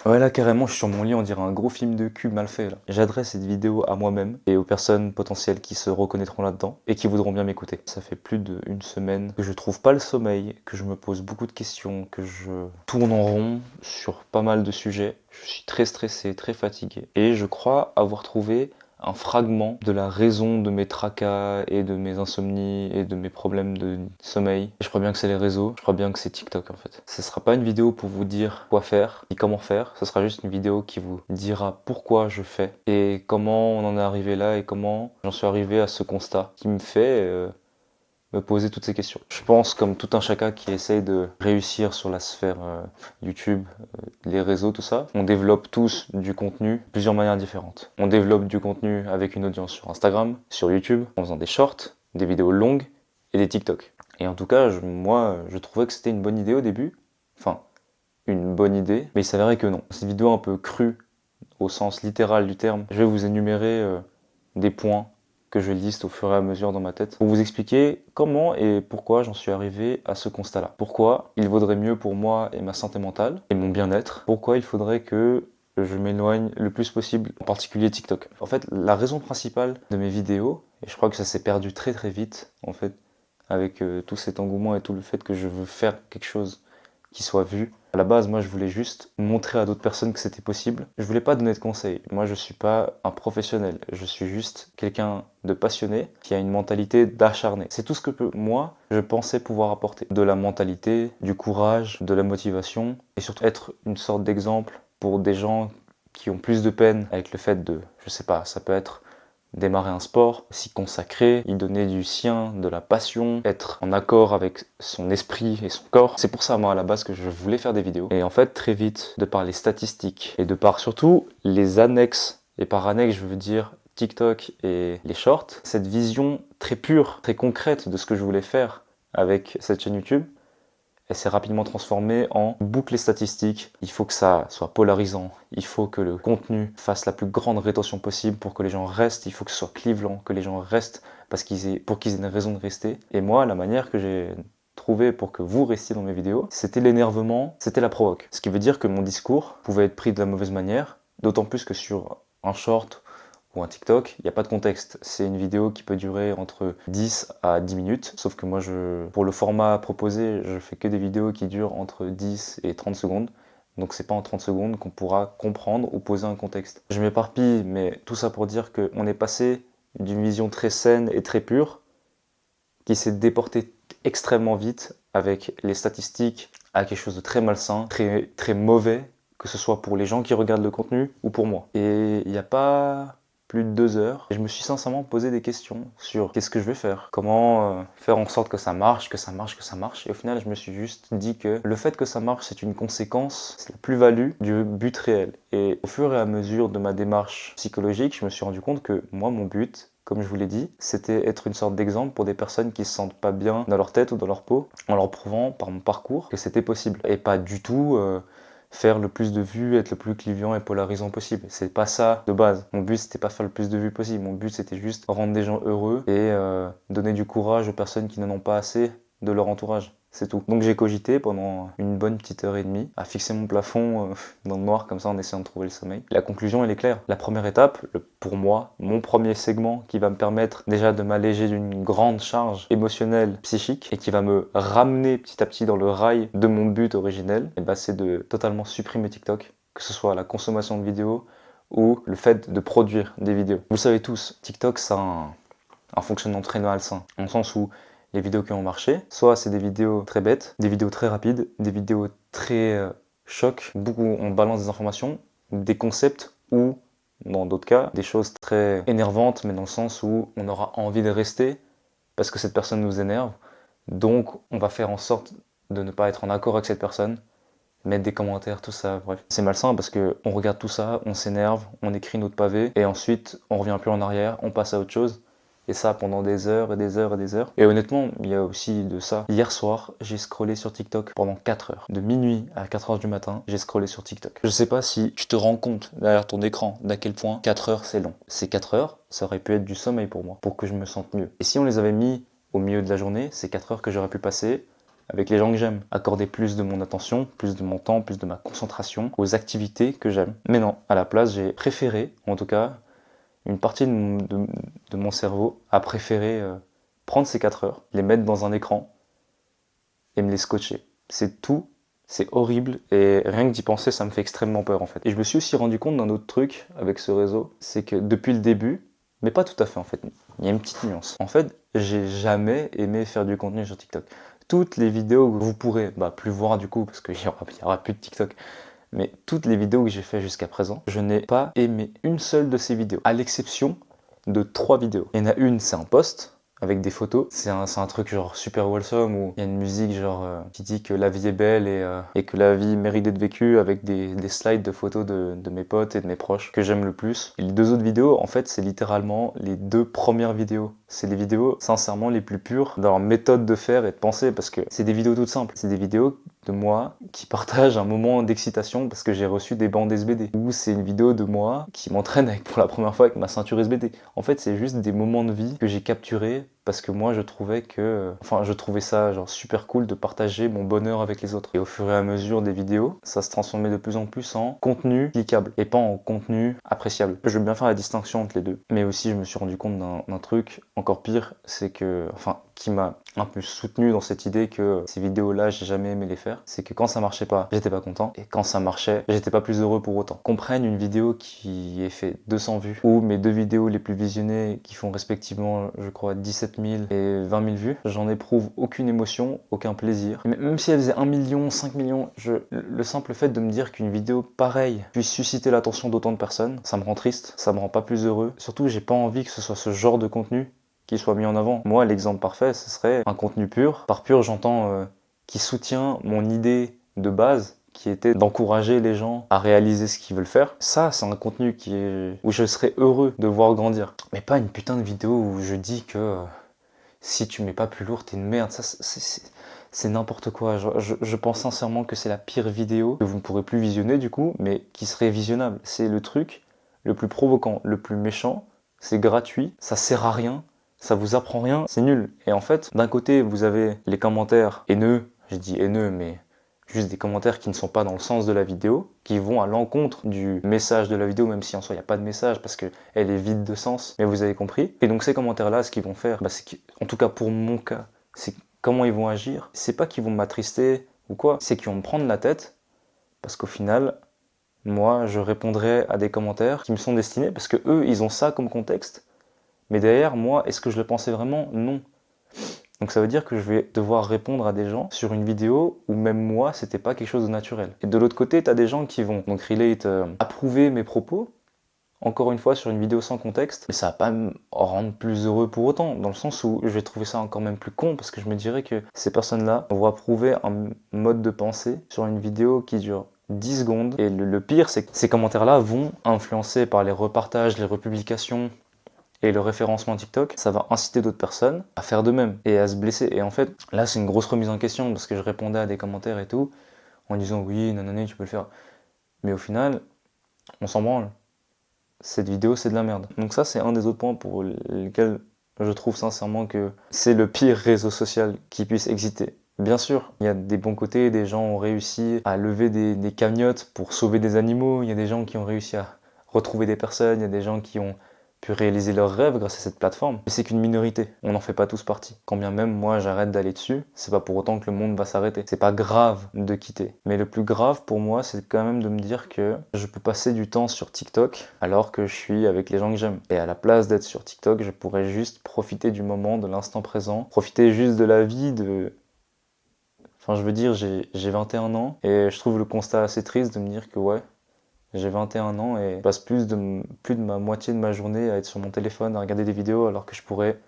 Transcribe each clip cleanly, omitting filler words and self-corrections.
Ouais, là, carrément, je suis sur mon lit, on dirait un gros film de cul mal fait, là. J'adresse cette vidéo à moi-même et aux personnes potentielles qui se reconnaîtront là-dedans et qui voudront bien m'écouter. Ça fait plus d'une semaine que je trouve pas le sommeil, que je me pose beaucoup de questions, que je tourne en rond sur pas mal de sujets. Je suis très stressé, très fatigué. Et je crois avoir trouvé un fragment de la raison de mes tracas et de mes insomnies et de mes problèmes de sommeil. Je crois bien que c'est les réseaux, je crois bien que c'est TikTok en fait. Ce sera pas une vidéo pour vous dire quoi faire ni comment faire, ce sera juste une vidéo qui vous dira pourquoi je fais et comment on en est arrivé là et comment j'en suis arrivé à ce constat qui me fait me poser toutes ces questions. Je pense, comme tout un chacun qui essaye de réussir sur la sphère YouTube, les réseaux, tout ça, on développe tous du contenu de plusieurs manières différentes. On développe du contenu avec une audience sur Instagram, sur YouTube, en faisant des shorts, des vidéos longues et des TikTok. Et en tout cas, moi, je trouvais que c'était une bonne idée au début. Enfin, une bonne idée, mais il s'avérait que non. Cette vidéo un peu crue, au sens littéral du terme, je vais vous énumérer des points que je liste au fur et à mesure dans ma tête pour vous expliquer comment et pourquoi j'en suis arrivé à ce constat-là. Pourquoi il vaudrait mieux pour moi et ma santé mentale et mon bien-être. Pourquoi il faudrait que je m'éloigne le plus possible, en particulier TikTok. En fait, la raison principale de mes vidéos, et je crois que ça s'est perdu très très vite, en fait, avec tout cet engouement et tout le fait que je veux faire quelque chose qui soit vu. À la base, moi, je voulais juste montrer à d'autres personnes que c'était possible. Je voulais pas donner de conseils. Moi, je suis pas un professionnel. Je suis juste quelqu'un de passionné qui a une mentalité d'acharné. C'est tout ce que moi, je pensais pouvoir apporter. De la mentalité, du courage, de la motivation et surtout être une sorte d'exemple pour des gens qui ont plus de peine avec le fait de, je sais pas, ça peut être démarrer un sport, s'y consacrer, y donner du sien, de la passion, être en accord avec son esprit et son corps. C'est pour ça, moi, à la base, que je voulais faire des vidéos. Et en fait, très vite, de par les statistiques et de par surtout les annexes, et par annexes, je veux dire TikTok et les shorts, cette vision très pure, très concrète de ce que je voulais faire avec cette chaîne YouTube, elle s'est rapidement transformée en boucle statistique. Il faut que ça soit polarisant, il faut que le contenu fasse la plus grande rétention possible pour que les gens restent, il faut que ce soit clivant, que les gens restent pour qu'ils aient une raison de rester. Et moi, la manière que j'ai trouvé pour que vous restiez dans mes vidéos, c'était l'énervement, c'était la provoque. Ce qui veut dire que mon discours pouvait être pris de la mauvaise manière, d'autant plus que sur un short ou un TikTok, il n'y a pas de contexte. C'est une vidéo qui peut durer entre 10 à 10 minutes, sauf que moi, pour le format proposé, je fais que des vidéos qui durent entre 10 et 30 secondes. Donc c'est pas en 30 secondes qu'on pourra comprendre ou poser un contexte. Je m'éparpille, mais tout ça pour dire qu'on est passé d'une vision très saine et très pure qui s'est déportée extrêmement vite avec les statistiques à quelque chose de très malsain, très, très mauvais, que ce soit pour les gens qui regardent le contenu ou pour moi. Et il n'y a pas plus de 2 heures, et je me suis sincèrement posé des questions sur qu'est-ce que je vais faire, comment faire en sorte que ça marche, que ça marche, que ça marche. Et au final, je me suis juste dit que le fait que ça marche, c'est une conséquence, c'est la plus-value du but réel. Et au fur et à mesure de ma démarche psychologique, je me suis rendu compte que moi, mon but, comme je vous l'ai dit, c'était être une sorte d'exemple pour des personnes qui se sentent pas bien dans leur tête ou dans leur peau, en leur prouvant par mon parcours que c'était possible. Et pas du tout faire le plus de vues, être le plus clivant et polarisant possible. C'est pas ça de base. Mon but, c'était pas faire le plus de vues possible. Mon but, c'était juste rendre des gens heureux et donner du courage aux personnes qui n'en ont pas assez de leur entourage. C'est tout. Donc j'ai cogité pendant une bonne petite heure et demie à fixer mon plafond dans le noir comme ça en essayant de trouver le sommeil. La conclusion elle est claire. La première étape, pour moi, mon premier segment qui va me permettre déjà de m'alléger d'une grande charge émotionnelle, psychique et qui va me ramener petit à petit dans le rail de mon but originel, et c'est de totalement supprimer TikTok, que ce soit la consommation de vidéos ou le fait de produire des vidéos. Vous le savez tous, TikTok ça a un fonctionnement très malsain, dans le sens où les vidéos qui ont marché, soit c'est des vidéos très bêtes, des vidéos très rapides, des vidéos très choc, beaucoup on balance des informations, des concepts ou dans d'autres cas, des choses très énervantes, mais dans le sens où on aura envie de rester parce que cette personne nous énerve. Donc on va faire en sorte de ne pas être en accord avec cette personne, mettre des commentaires, tout ça, bref. C'est malsain parce que on regarde tout ça, on s'énerve, on écrit notre pavé et ensuite on revient plus en arrière, on passe à autre chose. Et ça pendant des heures et des heures et des heures. Et honnêtement, il y a aussi de ça. Hier soir, j'ai scrollé sur TikTok pendant 4 heures. De minuit à 4 heures du matin, j'ai scrollé sur TikTok. Je sais pas si tu te rends compte derrière ton écran d'à quel point 4 heures c'est long. Ces 4 heures, ça aurait pu être du sommeil pour moi, pour que je me sente mieux. Et si on les avait mis au milieu de la journée, ces 4 heures que j'aurais pu passer avec les gens que j'aime, accorder plus de mon attention, plus de mon temps, plus de ma concentration aux activités que j'aime. Mais non, à la place, j'ai préféré, en tout cas, une partie de mon cerveau a préféré prendre ces 4 heures, les mettre dans un écran et me les scotcher. C'est tout, c'est horrible et rien que d'y penser, ça me fait extrêmement peur en fait. Et je me suis aussi rendu compte d'un autre truc avec ce réseau, c'est que depuis le début, mais pas tout à fait en fait, il y a une petite nuance. En fait, j'ai jamais aimé faire du contenu sur TikTok. Toutes les vidéos que vous pourrez, plus voir du coup, parce qu'il y aura plus de TikTok, mais toutes les vidéos que j'ai fait jusqu'à présent, je n'ai pas aimé une seule de ces vidéos, à l'exception de 3 vidéos. Il y en a une, c'est un post avec des photos. C'est un truc genre super wholesome où il y a une musique genre qui dit que la vie est belle et que la vie mérite d'être vécue avec des slides de photos de mes potes et de mes proches que j'aime le plus. Et les 2 autres vidéos, en fait, c'est littéralement les 2 premières vidéos. C'est les vidéos, sincèrement, les plus pures dans leur méthode de faire et de penser parce que c'est des vidéos toutes simples. C'est des vidéos de moi qui partage un moment d'excitation parce que j'ai reçu des bandes SBD. Ou c'est une vidéo de moi qui m'entraîne pour la première fois avec ma ceinture SBD. En fait, c'est juste des moments de vie que j'ai capturés parce que moi je trouvais ça genre super cool de partager mon bonheur avec les autres. Et au fur et à mesure des vidéos, ça se transformait de plus en plus en contenu cliquable et pas en contenu appréciable. Je veux bien faire la distinction entre les deux. Mais aussi je me suis rendu compte d'un truc encore pire, c'est que, qui m'a un peu soutenu dans cette idée que ces vidéos-là, j'ai jamais aimé les faire, c'est que quand ça marchait pas, j'étais pas content, et quand ça marchait, j'étais pas plus heureux pour autant. Qu'on prenne une vidéo qui est fait 200 vues, ou mes 2 vidéos les plus visionnées qui font respectivement, je crois, 17 000 et 20 000 vues, j'en éprouve aucune émotion, aucun plaisir. Et même si elle faisait 1 million, 5 millions, le simple fait de me dire qu'une vidéo pareille puisse susciter l'attention d'autant de personnes, ça me rend triste, ça me rend pas plus heureux. Surtout, j'ai pas envie que ce soit ce genre de contenu qui soit mis en avant. Moi, l'exemple parfait, ce serait un contenu pur. Par pur, j'entends qui soutient mon idée de base, qui était d'encourager les gens à réaliser ce qu'ils veulent faire. Ça, c'est un contenu où je serais heureux de voir grandir. Mais pas une putain de vidéo où je dis que si tu mets pas plus lourd, t'es une merde. Ça, c'est n'importe quoi. Je pense sincèrement que c'est la pire vidéo que vous ne pourrez plus visionner du coup, mais qui serait visionnable. C'est le truc le plus provoquant, le plus méchant. C'est gratuit, ça sert à rien. Ça vous apprend rien, c'est nul. Et en fait, d'un côté, vous avez les commentaires haineux, je dis haineux, mais juste des commentaires qui ne sont pas dans le sens de la vidéo, qui vont à l'encontre du message de la vidéo, même si en soi il n'y a pas de message parce qu'elle est vide de sens, mais vous avez compris. Et donc ces commentaires-là, ce qu'ils vont faire, en tout cas pour mon cas, c'est comment ils vont agir. C'est pas qu'ils vont m'attrister ou quoi, c'est qu'ils vont me prendre la tête, parce qu'au final, moi, je répondrai à des commentaires qui me sont destinés, parce que eux, ils ont ça comme contexte. Mais derrière, moi, est-ce que je le pensais vraiment? Non. Donc ça veut dire que je vais devoir répondre à des gens sur une vidéo où même moi, c'était pas quelque chose de naturel. Et de l'autre côté, t'as des gens qui vont donc relate, approuver mes propos, encore une fois sur une vidéo sans contexte, mais ça va pas me rendre plus heureux pour autant, dans le sens où je vais trouver ça encore même plus con, parce que je me dirais que ces personnes-là vont approuver un mode de pensée sur une vidéo qui dure 10 secondes. Et le pire, c'est que ces commentaires-là vont influencer par les repartages, les republications, et le référencement TikTok, ça va inciter d'autres personnes à faire de même et à se blesser. Et en fait, là, c'est une grosse remise en question parce que je répondais à des commentaires et tout en disant oui, nanana, tu peux le faire. Mais au final, on s'en branle. Cette vidéo, c'est de la merde. Donc ça, c'est un des autres points pour lesquels je trouve sincèrement que c'est le pire réseau social qui puisse exister. Bien sûr, il y a des bons côtés, des gens ont réussi à lever des cagnottes pour sauver des animaux, il y a des gens qui ont réussi à retrouver des personnes, il y a des gens qui ont pu réaliser leurs rêves grâce à cette plateforme. Mais c'est qu'une minorité, on n'en fait pas tous partie. Quand bien même moi j'arrête d'aller dessus, c'est pas pour autant que le monde va s'arrêter. C'est pas grave de quitter. Mais le plus grave pour moi, c'est quand même de me dire que je peux passer du temps sur TikTok alors que je suis avec les gens que j'aime. Et à la place d'être sur TikTok, je pourrais juste profiter du moment, de l'instant présent, profiter juste de la vie, Enfin je veux dire, j'ai 21 ans et je trouve le constat assez triste de me dire que ouais, j'ai 21 ans et je passe plus de ma moitié de ma journée à être sur mon téléphone, à regarder des vidéos, alors que je pourrais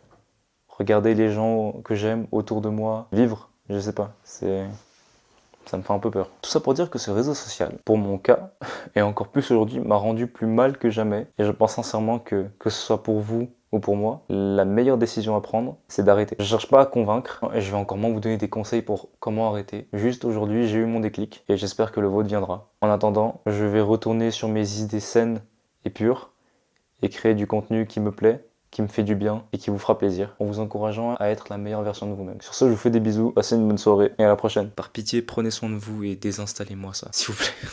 regarder les gens que j'aime autour de moi, vivre, je sais pas, ça me fait un peu peur. Tout ça pour dire que ce réseau social, pour mon cas, et encore plus aujourd'hui, m'a rendu plus mal que jamais. Et je pense sincèrement que ce soit pour vous ou pour moi, la meilleure décision à prendre, c'est d'arrêter. Je cherche pas à convaincre, et je vais encore moins vous donner des conseils pour comment arrêter. Juste aujourd'hui, j'ai eu mon déclic, et j'espère que le vôtre viendra. En attendant, je vais retourner sur mes idées saines et pures, et créer du contenu qui me plaît, qui me fait du bien et qui vous fera plaisir, en vous encourageant à être la meilleure version de vous-même. Sur ce, je vous fais des bisous, passez une bonne soirée et à la prochaine. Par pitié, prenez soin de vous et désinstallez-moi ça, s'il vous plaît.